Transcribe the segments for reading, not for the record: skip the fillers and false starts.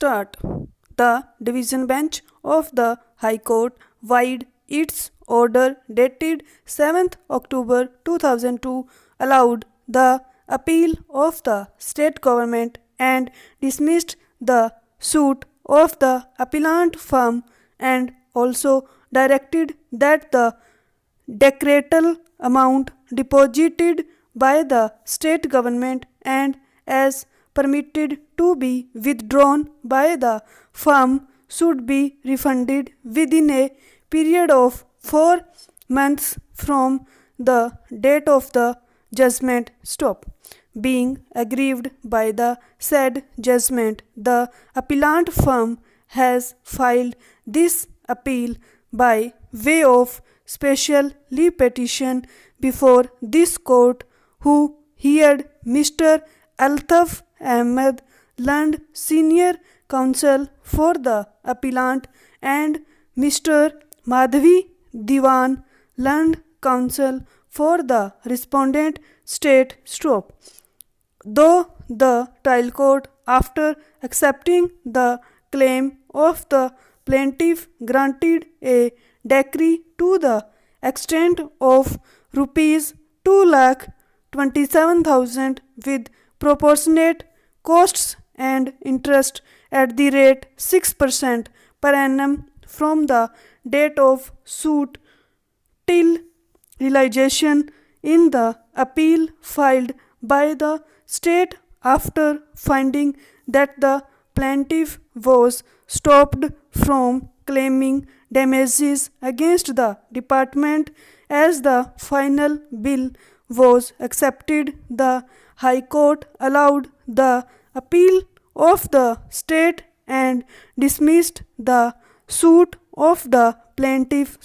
start. The division bench of the High Court vide its order dated 7th October 2002 allowed the appeal of the state government and dismissed the suit of the appellant firm and also directed that the decretal amount deposited by the state government and as permitted to be withdrawn by the firm should be refunded within a period of 4 months from the date of the judgment. Being aggrieved by the said judgment, the appellant firm has filed this appeal by way of special leave petition before this court, who heard Mr. Altaf Ahmed Lund, Senior Counsel for the appellant, and Mr. Madhavi Diwan Lund, Counsel for the respondent state. Though the trial court, after accepting the claim of the plaintiff, granted a decree to the extent of rupees 2,27,000 with proportionate costs and interest at the rate 6% per annum from the date of suit till realization in the appeal filed by the state after finding that the plaintiff was stopped from claiming damages against the department as the final bill was accepted. The High Court allowed the appeal of the state and dismissed the suit of the plaintiff.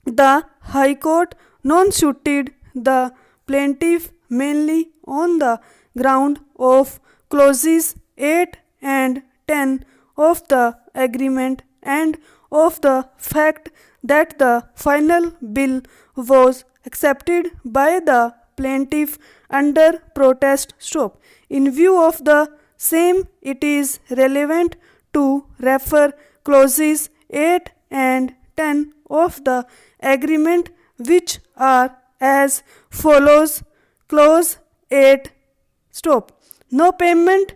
The High Court non-suited the plaintiff mainly on the ground of clauses 8 and 10 of the agreement and of the fact that the final bill was accepted by the plaintiff under protest. In view of the same, it is relevant to refer clauses 8 and 10 of the agreement, which are as follows. Clause 8. No payment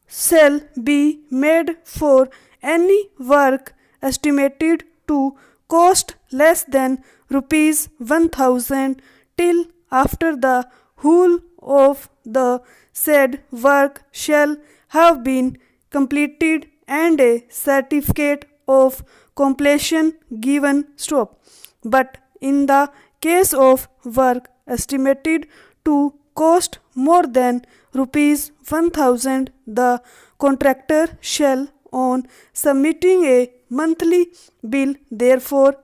shall be made for any work estimated to cost less than rupees 1,000 till after the whole of the said work shall have been completed and a certificate of completion given. But in the case of work estimated to cost more than rupees 1,000, the contractor shall, on submitting a monthly bill, therefore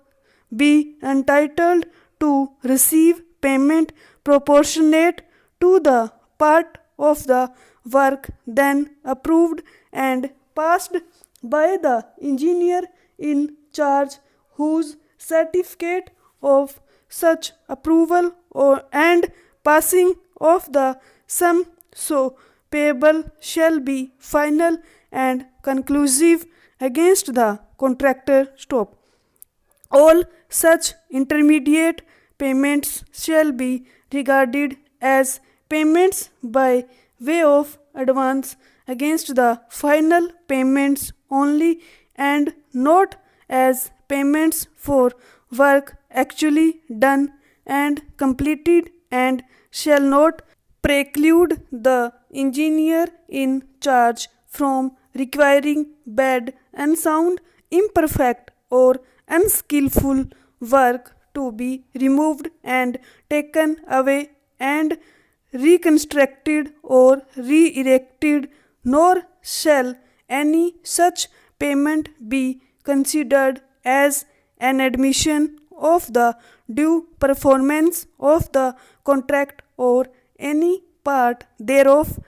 be entitled to receive payment proportionate to the part of the work then approved and passed by the engineer in charge, whose certificate of such approval and passing of the sum so payable shall be final and conclusive against the contractor. All such intermediate payments shall be regarded as payments by way of advance against the final payments only and not as payments for work actually done and completed, and shall not preclude the engineer in charge from requiring bad, unsound, imperfect or unskillful work to be removed and taken away and reconstructed or re-erected, nor shall any such payment be considered as an admission of the due performance of the contract or any part thereof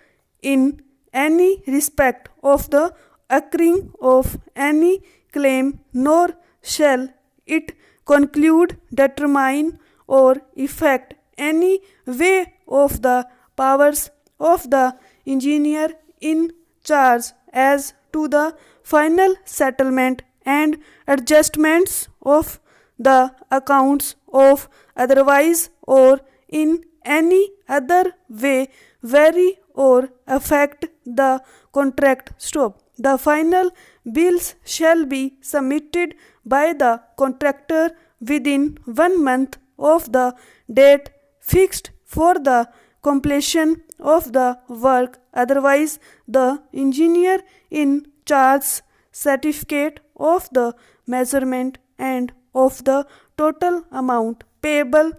in any respect of the occurring of any claim, nor shall it conclude, determine or effect any way of the powers of the engineer in charge as to the final settlement and adjustments of the accounts of otherwise or in any other way vary or affect the contract. Stop. The final bills shall be submitted by the contractor within 1 month of the date fixed for the completion of the work. Otherwise, the engineer in charge's certificate of the measurement and of the total amount payable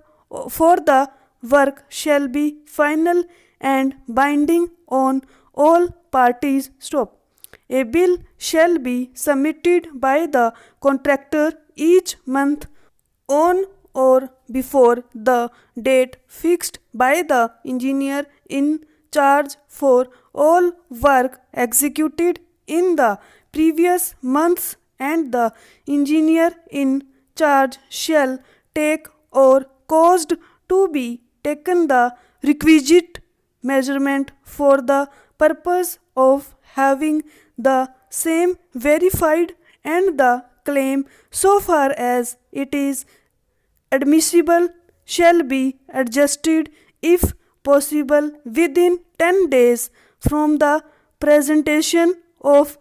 for the work shall be final and binding on all parties. Stop. A bill shall be submitted by the contractor each month on or before the date fixed by the engineer in charge for all work executed in the previous months, and the engineer in charge shall take or caused to be taken the requisite measurement for the purpose of having the same verified, and the claim, so far as it is admissible, shall be adjusted if possible within 10 days from the presentation of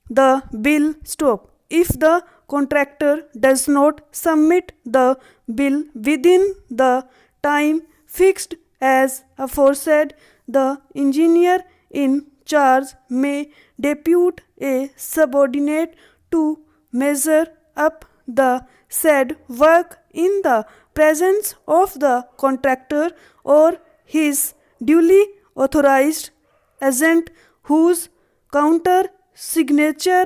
the bill. Stop. If the contractor does not submit the bill within the time fixed as aforesaid, the engineer in charge may depute a subordinate to measure up the said work in the presence of the contractor or his duly authorized agent, whose counter signature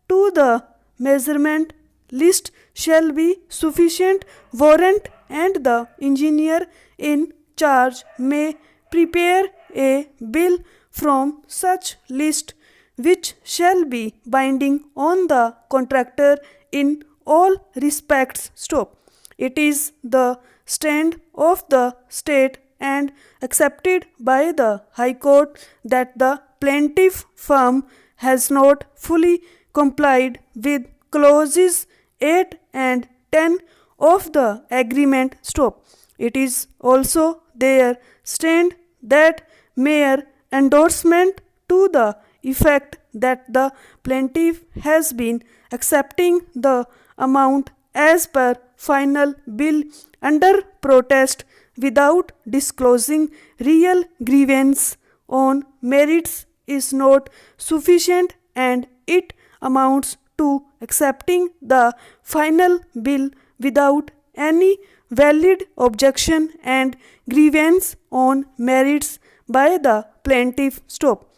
to the measurement list shall be sufficient warrant, and the engineer in charge may prepare a bill from such list which shall be binding on the contractor in all respects. Stop. It is the stand of the state and accepted by the High Court that the plaintiff firm has not fully complied with clauses 8 and 10 of the agreement. Stop. It is also their stand that mere endorsement to the effect that the plaintiff has been accepting the amount as per final bill under protest without disclosing real grievance on merits is not sufficient, and it amounts to accepting the final bill without any valid objection and grievance on merits by the plaintiff. Stop.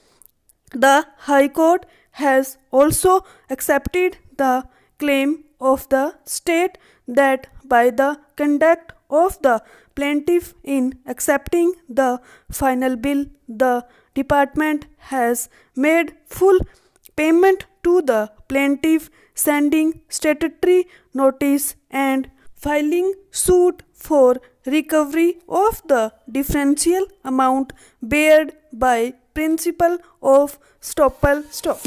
The High Court has also accepted the claim of the state that by the conduct of the plaintiff in accepting the final bill, the department has made full payment to the plaintiff, sending statutory notice and filing suit for recovery of the differential amount bared by principle of stoppel. Stop.